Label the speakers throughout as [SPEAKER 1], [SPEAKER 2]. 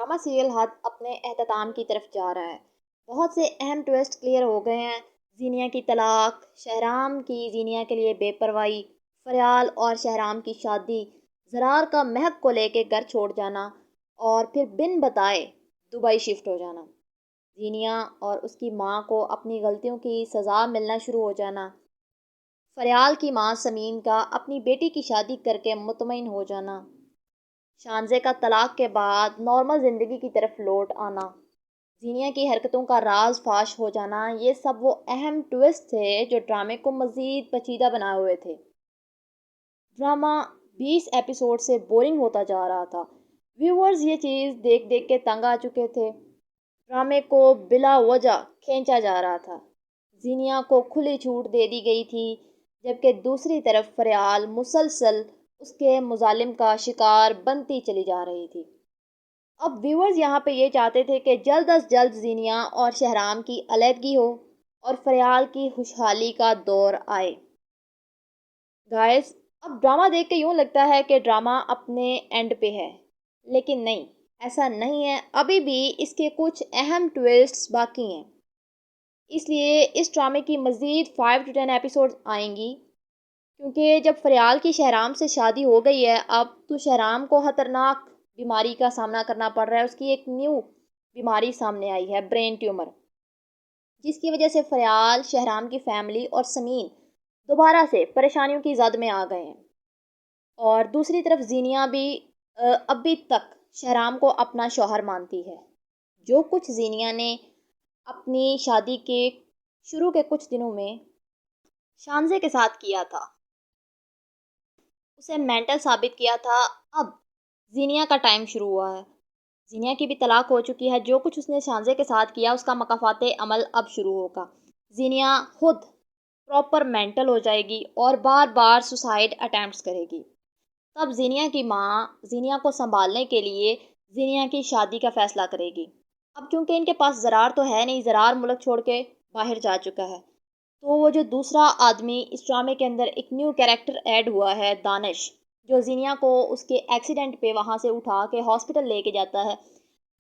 [SPEAKER 1] Drama serial حد اپنے اختتام کی طرف جا رہا ہے۔ بہت سے اہم ٹویسٹ کلیئر ہو گئے ہیں۔ زینیا کی طلاق، شہرام کی زینیا کے لیے بے پرواہی، فریال اور شہرام کی شادی، زرار کا مہک کو لے کے گھر چھوڑ جانا اور پھر بن بتائے دبئی شفٹ ہو جانا، زینیا اور اس کی ماں کو اپنی غلطیوں کی سزا ملنا شروع ہو جانا، فریال کی ماں سمین کا اپنی بیٹی کی شادی کر کے مطمئن ہو جانا، شانزے کا طلاق کے بعد نارمل زندگی کی طرف لوٹ آنا، زینیا کی حرکتوں کا راز فاش ہو جانا، یہ سب وہ اہم ٹویسٹ تھے جو ڈرامے کو مزید پیچیدہ بنائے ہوئے تھے۔ ڈرامہ 20 ایپیسوڈ سے بورنگ ہوتا جا رہا تھا۔ ویورز یہ چیز دیکھ دیکھ کے تنگ آ چکے تھے۔ ڈرامے کو بلا وجہ کھینچا جا رہا تھا۔ زینیا کو کھلی چھوٹ دے دی گئی تھی، جبکہ دوسری طرف فریال مسلسل اس کے مظالم کا شکار بنتی چلی جا رہی تھی۔ اب ویورز یہاں پہ یہ چاہتے تھے کہ جلد از جلد زینیا اور شہرام کی علیحدگی ہو اور فریال کی خوشحالی کا دور آئے۔ گائز، اب ڈرامہ دیکھ کے یوں لگتا ہے کہ ڈرامہ اپنے اینڈ پہ ہے، لیکن نہیں، ایسا نہیں ہے۔ ابھی بھی اس کے کچھ اہم ٹویسٹس باقی ہیں، اس لیے اس ڈرامے کی مزید 5 to 10 ایپیسوڈ آئیں گی، کیونکہ جب فریال کی شہرام سے شادی ہو گئی ہے اب تو شہرام کو خطرناک بیماری کا سامنا کرنا پڑ رہا ہے۔ اس کی ایک نیو بیماری سامنے آئی ہے، برین ٹیومر، جس کی وجہ سے فریال، شہرام کی فیملی اور سمین دوبارہ سے پریشانیوں کی زد میں آ گئے ہیں۔ اور دوسری طرف زینیا بھی ابھی تک شہرام کو اپنا شوہر مانتی ہے۔ جو کچھ زینیا نے اپنی شادی کے شروع کے کچھ دنوں میں شانزے کے ساتھ کیا تھا، اسے مینٹل ثابت کیا تھا، اب زینیا کا ٹائم شروع ہوا ہے۔ زینیا کی بھی طلاق ہو چکی ہے۔ جو کچھ اس نے شانزے کے ساتھ کیا اس کا مکافات عمل اب شروع ہوگا۔ زینیا خود پراپر مینٹل ہو جائے گی اور بار بار سوسائڈ اٹیمپٹس کرے گی۔ تب زینیا کی ماں زینیا کو سنبھالنے کے لیے زینیا کی شادی کا فیصلہ کرے گی۔ اب چونکہ ان کے پاس زرار تو ہے نہیں، زرار ملک چھوڑ کے باہر جا چکا ہے، تو وہ جو دوسرا آدمی اس ڈرامے کے اندر ایک نیو کیریکٹر ایڈ ہوا ہے، دانش، جو زینیا کو اس کے ایکسیڈنٹ پہ وہاں سے اٹھا کے ہاسپٹل لے کے جاتا ہے،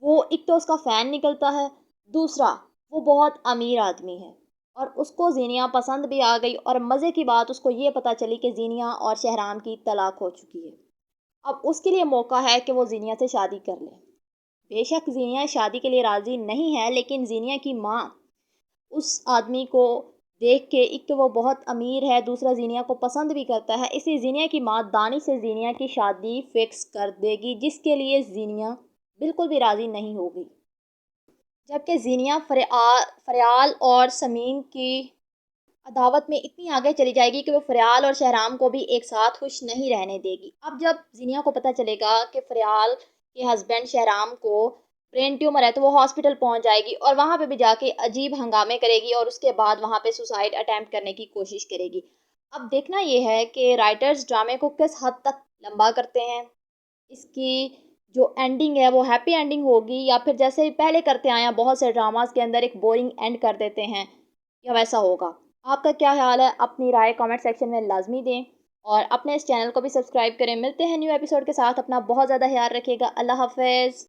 [SPEAKER 1] وہ ایک تو اس کا فین نکلتا ہے، دوسرا وہ بہت امیر آدمی ہے اور اس کو زینیا پسند بھی آ گئی، اور مزے کی بات اس کو یہ پتہ چلی کہ زینیا اور شہرام کی طلاق ہو چکی ہے۔ اب اس کے لیے موقع ہے کہ وہ زینیا سے شادی کر لے۔ بے شک زینیا شادی کے لیے راضی نہیں ہے، لیکن زینیا کی ماں اس آدمی کو دیکھ کے، ایک تو وہ بہت امیر ہے، دوسرا زینیا کو پسند بھی کرتا ہے، اس لیے زینیا کی ماں دانش سے زینیا کی شادی فکس کر دے گی، جس کے لیے زینیا بالکل بھی راضی نہیں ہوگی۔ جبکہ زینیا فریال اور سمین کی عداوت میں اتنی آگے چلی جائے گی کہ وہ فریال اور شہرام کو بھی ایک ساتھ خوش نہیں رہنے دے گی۔ اب جب زینیا کو پتہ چلے گا کہ فریال کے ہسبینڈ شہرام کو برین ٹیومر ہے تو وہ ہاسپٹل پہنچ جائے گی اور وہاں پہ بھی جا کے عجیب ہنگامے کرے گی، اور اس کے بعد وہاں پہ سوسائڈ اٹیمپٹ کرنے کی کوشش کرے گی۔ اب دیکھنا یہ ہے کہ رائٹرز ڈرامے کو کس حد تک لمبا کرتے ہیں، اس کی جو اینڈنگ ہے وہ ہیپی اینڈنگ ہوگی، یا پھر جیسے پہلے کرتے آئے ہیں بہت سے ڈراماز کے اندر ایک بورنگ اینڈ کر دیتے ہیں، یا ویسا ہوگا۔ آپ کا کیا خیال ہے؟ اپنی رائے کامنٹ سیکشن میں لازمی دیں، اور اپنے اس چینل کو بھی سبسکرائب کریں۔ ملتے ہیں نیو ایپیسوڈ کے ساتھ، اپنا بہت زیادہ خیال رکھیے گا۔ اللہ حافظ۔